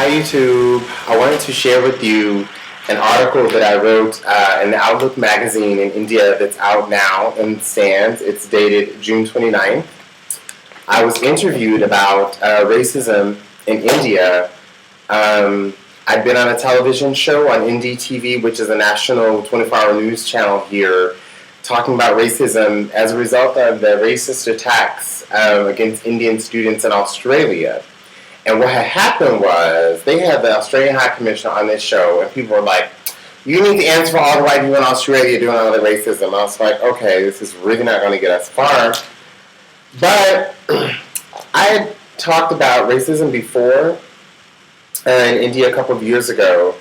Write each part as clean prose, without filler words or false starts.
Hi YouTube. I wanted to share with you an article that I wrote in the Outlook magazine in India that's out now and stands. It's dated June 29th. I was interviewed about racism in India. I'd been on a television show on Indie TV, which is a national 24-hour news channel here, talking about racism as a result of the racist attacks against Indian students in Australia. And what had happened was they had the Australian High Commissioner on this show, and people were like, you need to answer for all the white people in Australia doing all the racism. I was like, okay, this is really not going to get us far. But I had talked about racism before in India a couple of years ago,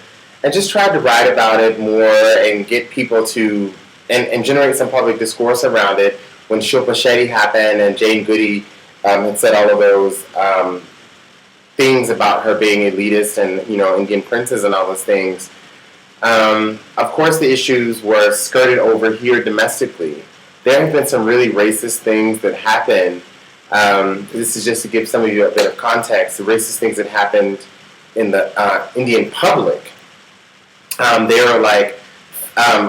and just tried to write about it more and get people to, and generate some public discourse around it when Shilpa Shetty happened and Jane Goody had said all of those things about her being elitist and, Indian princess and all those things. Of course, the issues were skirted over here domestically. There have been some really racist things that happened. This is just to give some of you a bit of context. The racist things that happened in the Indian public. They were like,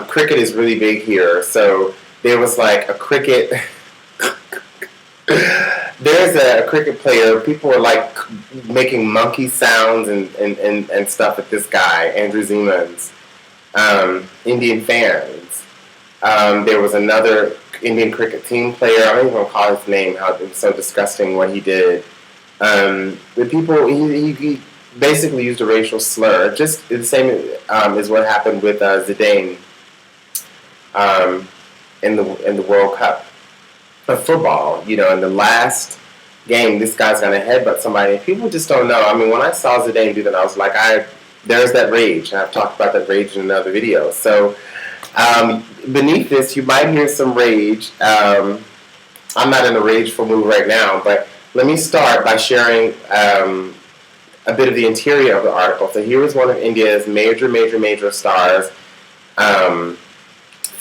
cricket is really big here. So there was like a cricket... There's a cricket player. People were like making monkey sounds and stuff at this guy, Andrew Zeman's. Indian fans. There was another Indian cricket team player. I don't even recall his name. How it was so disgusting what he did. The people he basically used a racial slur. Just the same as what happened with Zidane in the World Cup. Of football, in the last game, this guy's gonna headbutt somebody. People just don't know. I mean, when I saw Zidane do that, I was like, there's that rage, and I've talked about that rage in another video. So, beneath this, you might hear some rage. I'm not in a rageful mood right now, but let me start by sharing a bit of the interior of the article. So here is one of India's major stars.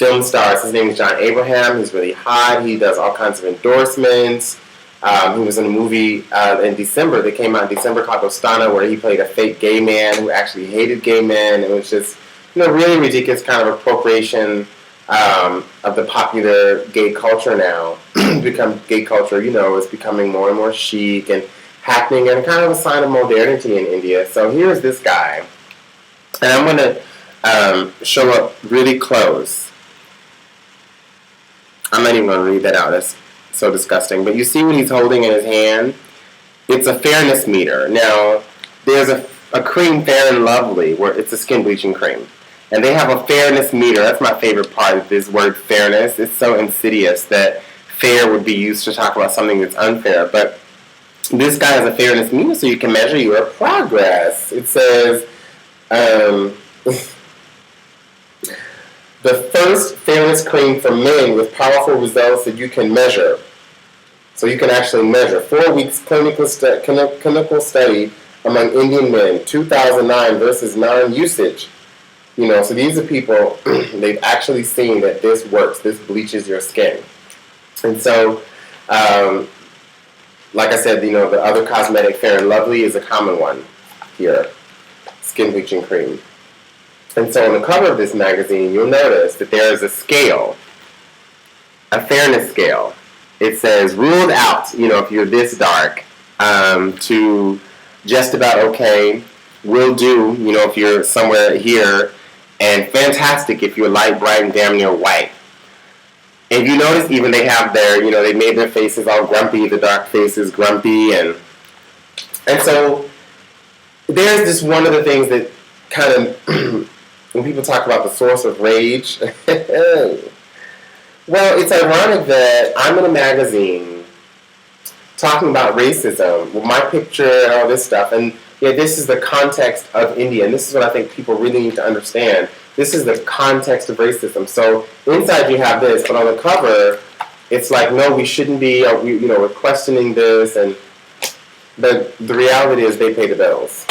Film stars. His name is John Abraham. He's really hot. He does all kinds of endorsements. He was in a movie in December that came out in December called Dostana, where he played a fake gay man who actually hated gay men. It was just, really ridiculous kind of appropriation of the popular gay culture now. Gay culture, is becoming more and more chic and happening, and kind of a sign of modernity in India. So here's this guy, and I'm going to show up really close. I'm not even going to read that out. That's so disgusting. But you see what he's holding in his hand? It's a fairness meter. Now, there's a cream, Fair and Lovely, where it's a skin bleaching cream. And they have a fairness meter. That's my favorite part of this word fairness. It's so insidious that fair would be used to talk about something that's unfair. But this guy has a fairness meter so you can measure your progress. It says... the first fairness cream for men with powerful results that you can measure. So you can actually measure. 4 weeks clinical study among Indian men, 2009 versus non-usage. So these are people, they've actually seen that this works. This bleaches your skin. And so, like I said, the other cosmetic Fair and Lovely is a common one here. Skin bleaching cream. And so on the cover of this magazine, you'll notice that there is a scale, a fairness scale. It says ruled out, if you're this dark, to just about okay, will do, if you're somewhere here, and fantastic if you're light, bright, and damn near white. And you notice even they have they made their faces all grumpy, the dark faces grumpy, and so there's this one of the things that kind of... when people talk about the source of rage, well, it's ironic that I'm in a magazine talking about racism with my picture and all this stuff, and this is the context of India, and this is what I think people really need to understand. This is the context of racism. So inside you have this, but on the cover, it's like, no, we shouldn't be, we're questioning this, but the reality is they pay the bills.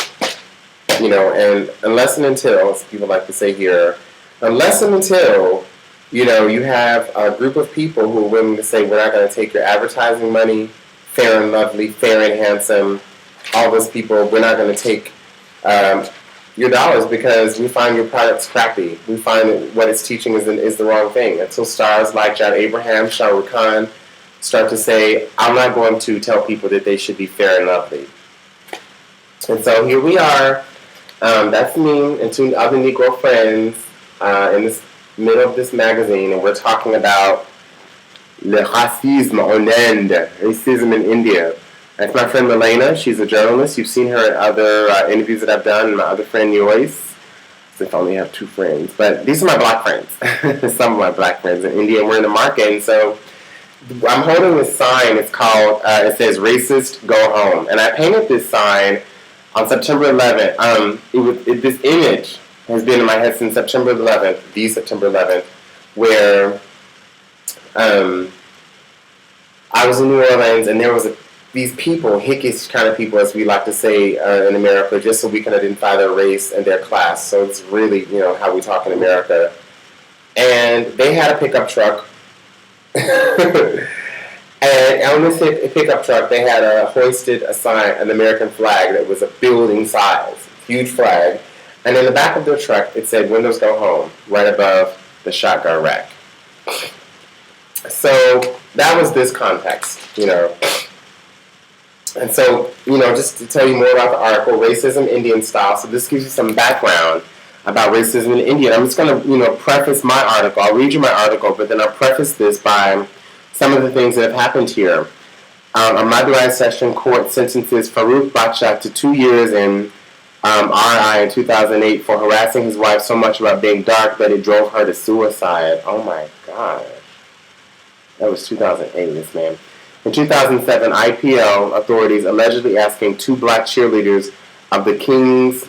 And unless and until, as people like to say here, unless and until, you have a group of people who are willing to say, we're not going to take your advertising money, Fair and Lovely, Fair and Handsome, all those people, we're not going to take your dollars because we find your products crappy. We find that what it's teaching is the wrong thing. Until stars like John Abraham, Shah Rukh Khan start to say, I'm not going to tell people that they should be fair and lovely. And so here we are. That's me and two other Negro friends in this middle of this magazine, and we're talking about le racisme en Inde, racism in India. That's my friend Milena. She's a journalist. You've seen her in other interviews that I've done. And my other friend Joyce. As if I only have two friends, but these are my black friends. Some of my black friends in India. And we're in the market, and so I'm holding this sign. It's called. It says "Racist, Go Home," and I painted this sign on September 11th. This image has been in my head since September 11th, the September 11th, where I was in New Orleans and there was these people, hickish kind of people, as we like to say in America, just so we can identify their race and their class. So it's really, how we talk in America. And they had a pickup truck. And on this pickup truck, they had hoisted a sign, an American flag that was a building size, huge flag. And in the back of their truck, it said, "Windows go home," right above the shotgun rack. So that was this context, And so, just to tell you more about the article, Racism Indian Style. So this gives you some background about racism in India. I'm just going to, preface my article. I'll read you my article, but then I'll preface this by some of the things that have happened here. A Madurai Session Court sentences Farooq Bacha to 2 years in RI in 2008 for harassing his wife so much about being dark that it drove her to suicide. Oh my gosh. That was 2008, this man. In 2007, IPL authorities allegedly asking 2 black cheerleaders of the Kings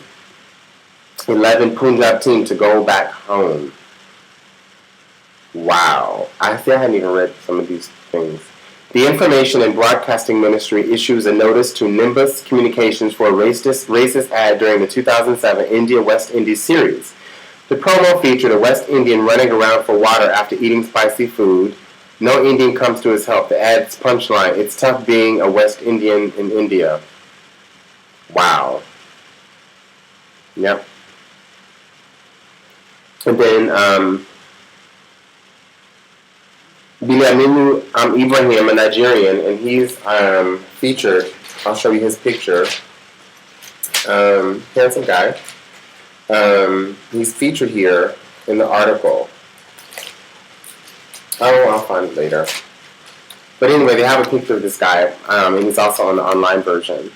11 Punjab team to go back home. Wow. I hadn't even read some of these things. The Information and Broadcasting Ministry issues a notice to Nimbus Communications for a racist ad during the 2007 India-West Indies series. The promo featured a West Indian running around for water after eating spicy food. No Indian comes to his help. The ad's punchline: "It's tough being a West Indian in India." Wow. Yep. And then Bilaminu Ibrahim, a Nigerian, and he's featured. I'll show you his picture. Handsome guy. He's featured here in the article. Oh, I'll find it later. But anyway, they have a picture of this guy, and he's also on the online version.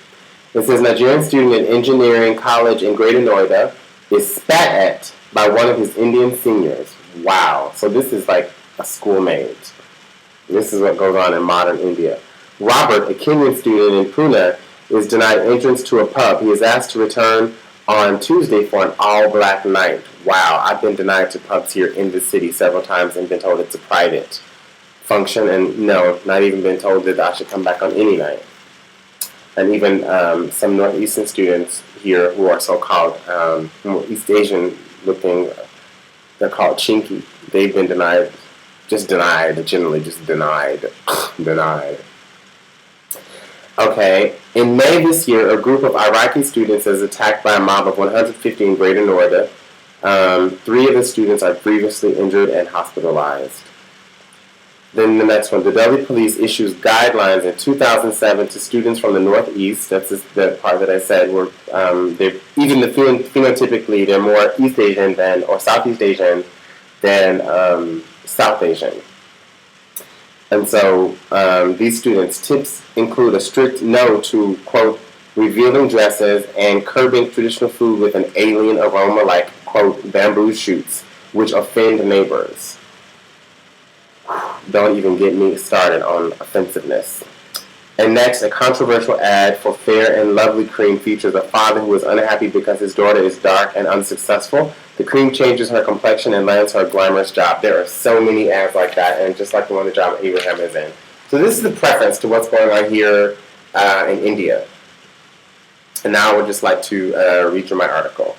It says, Nigerian student at engineering college in Greater Noida is spat at by one of his Indian seniors. Wow. So this is like a schoolmate. This is what goes on in modern India. Robert, a Kenyan student in Pune, is denied entrance to a pub. He is asked to return on Tuesday for an all-black night. Wow, I've been denied to pubs here in the city several times and been told it's a private function, and no, not even been told that I should come back on any night. And even some Northeastern students here who are so-called East Asian looking, they're called chinky. They've been denied, generally just denied. Denied. Okay, in May this year, a group of Iraqi students is attacked by a mob of 150 in Greater Noida. 3 of the students are grievously injured and hospitalized. Then the next one, the Delhi police issues guidelines in 2007 to students from the Northeast. That's the part that I said, where even phenotypically, they're more East Asian or Southeast Asian than South Asian. And so these students' tips include a strict no to, quote, revealing dresses and curbing traditional food with an alien aroma like, quote, bamboo shoots, which offend neighbors. Don't even get me started on offensiveness. And next, a controversial ad for Fair and Lovely Cream features a father who is unhappy because his daughter is dark and unsuccessful. The cream changes her complexion and lands her a glamorous job. There are so many ads like that, and just like the one that John Abraham is in. So this is the preface to what's going on here in India. And now I would just like to read you my article.